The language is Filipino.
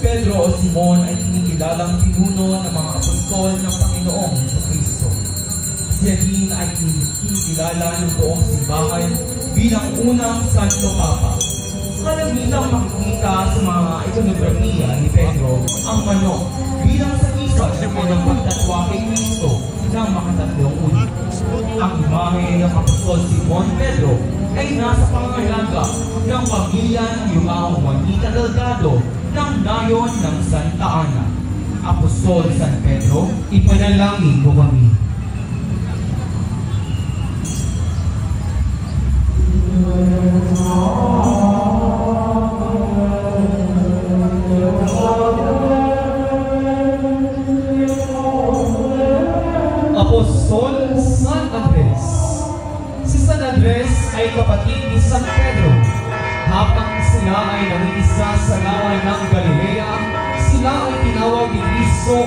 Pedro o Simon ay kinikilalang pinuno ng mga apostol ng Panginoong Jesucristo. Siya din ay kinikilala ng buong simbahan bilang unang Santo Papa. Kalagitang makikita sa mga ikonografiya ni Pedro ang manok bilang sagisag ng kanyang pagtatwa kay Kristo ng makatatlong uri. Ang imahe ng apostol Simon Pedro ay nasa pangangalaga ng pamilya ng Yumao Juanita Delgado ng nayon ng Santa Ana. Apostol San Pedro, ipanalangin mo kami. Apostol San Andres. Si San Andres ay kapatid ni San Pedro. Habang sila ay nanginisa sa lawa ng Galilea, sila ay tinawag ni Kristo